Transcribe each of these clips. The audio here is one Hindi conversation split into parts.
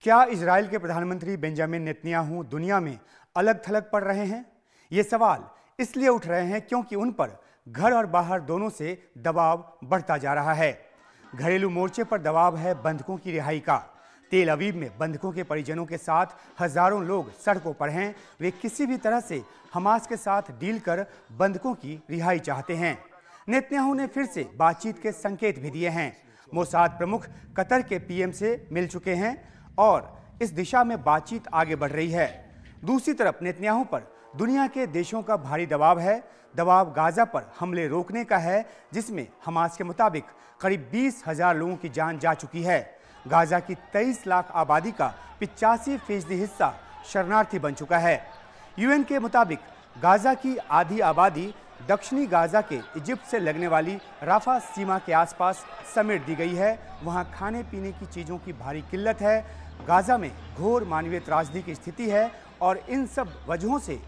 क्या इजराइल के प्रधानमंत्री बेंजामिन नेतन्याहू दुनिया में अलग थलग पड़ रहे हैं? ये सवाल इसलिए उठ रहे हैं क्योंकि उन पर घर और बाहर दोनों से दबाव बढ़ता जा रहा है। घरेलू मोर्चे पर दबाव है बंधकों की रिहाई का। तेल अवीव में बंधकों के परिजनों के साथ हजारों लोग सड़कों पर हैं। वे किसी भी तरह से हमास के साथ डील कर बंधकों की रिहाई चाहते हैं। नेतन्याहू ने फिर से बातचीत के संकेत भी दिए हैं। मोसाद प्रमुख कतर के पीएम से मिल चुके हैं और इस दिशा में बातचीत आगे बढ़ रही है। दूसरी तरफ नेतन्याहू पर दुनिया के देशों का भारी दबाव है। दबाव गाजा पर हमले रोकने का है, जिसमें हमास के मुताबिक करीब 20,000 लोगों की जान जा चुकी है। गाजा की 23 लाख आबादी का 85% हिस्सा शरणार्थी बन चुका है। यूएन के मुताबिक गाजा की आधी आबादी दक्षिणी गाजा के इजिप्ट से लगने वाली राफा सीमा के आसपास समेट दी गई है। वहां खाने पीने की चीजों की भारी किल्लत है। गाजा में घोर मानवीय त्रासदी की स्थिति है और इन सब वजहों से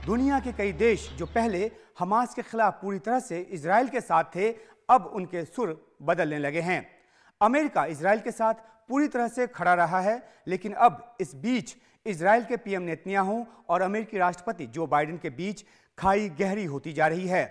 दुनिया के कई देश जो पहले हमास के खिलाफ पूरी तरह से इजराइल के साथ थे, अब उनके सुर बदलने लगे हैं। अमेरिका इजराइल के साथ पूरी तरह से खड़ा रहा है, लेकिन अब इस बीच इजराइल के पीएम नेतन्याहू और अमेरिकी राष्ट्रपति जो बाइडेन के बीच खाई गहरी होती जा रही है।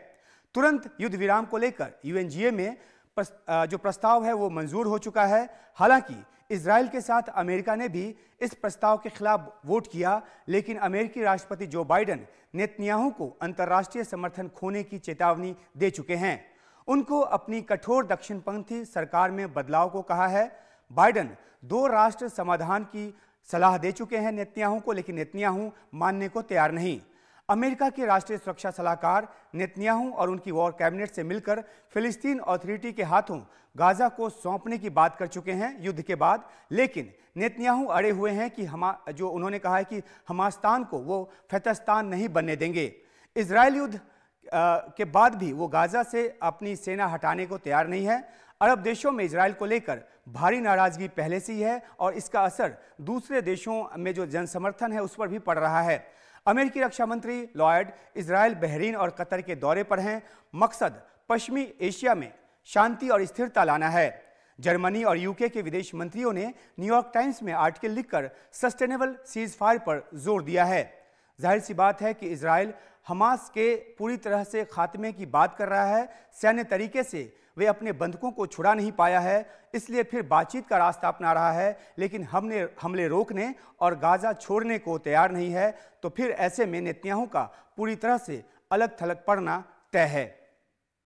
तुरंत युद्ध विराम को लेकर यूएनजीए में जो प्रस्ताव है वो मंजूर हो चुका है। हालांकि इजराइल के साथ अमेरिका ने भी इस प्रस्ताव के खिलाफ वोट किया, लेकिन अमेरिकी राष्ट्रपति जो बाइडेन नेतन्याहू को अंतर्राष्ट्रीय समर्थन खोने की चेतावनी दे चुके हैं। उनको अपनी कठोर दक्षिणपंथी सरकार में बदलाव को कहा है। बाइडेन 2 राष्ट्र समाधान की सलाह दे चुके हैं नेतन्याहू को, लेकिन नेतन्याहू मानने को तैयार नहीं। अमेरिका के राष्ट्रीय सुरक्षा सलाहकार नेतन्याहू और उनकी वॉर कैबिनेट से मिलकर फिलिस्तीन अथॉरिटी के हाथों गाजा को सौंपने की बात कर चुके हैं युद्ध के बाद, लेकिन नेतन्याहू अड़े हुए हैं कि जो उन्होंने कहा है कि हमास्तान को वो फतस्तान नहीं बनने देंगे। इजराइल युद्ध के बाद भी वो गाजा से अपनी सेना हटाने को तैयार नहीं है। अरब देशों में इजराइल को लेकर भारी नाराजगी पहले से ही है और इसका असर दूसरे देशों में जो जनसमर्थन है उस पर भी पड़ रहा है। अमेरिकी रक्षा मंत्री लॉयड इजराइल, बहरीन और कतर के दौरे पर हैं। मकसद पश्चिमी एशिया में शांति और स्थिरता लाना है। जर्मनी और यूके के विदेश मंत्रियों ने न्यूयॉर्क टाइम्स में आर्टिकल लिखकर सस्टेनेबल सीज फायर पर जोर दिया है। जाहिर सी बात है कि इजराइल हमास के पूरी तरह से खात्मे की बात कर रहा है। सैन्य तरीके से वे अपने बंधकों को छुड़ा नहीं पाया है, इसलिए फिर बातचीत का रास्ता अपना रहा है, लेकिन हमले रोकने और गाजा छोड़ने को तैयार नहीं है। तो फिर ऐसे में नेतन्याहू का पूरी तरह से अलग थलग पड़ना तय है।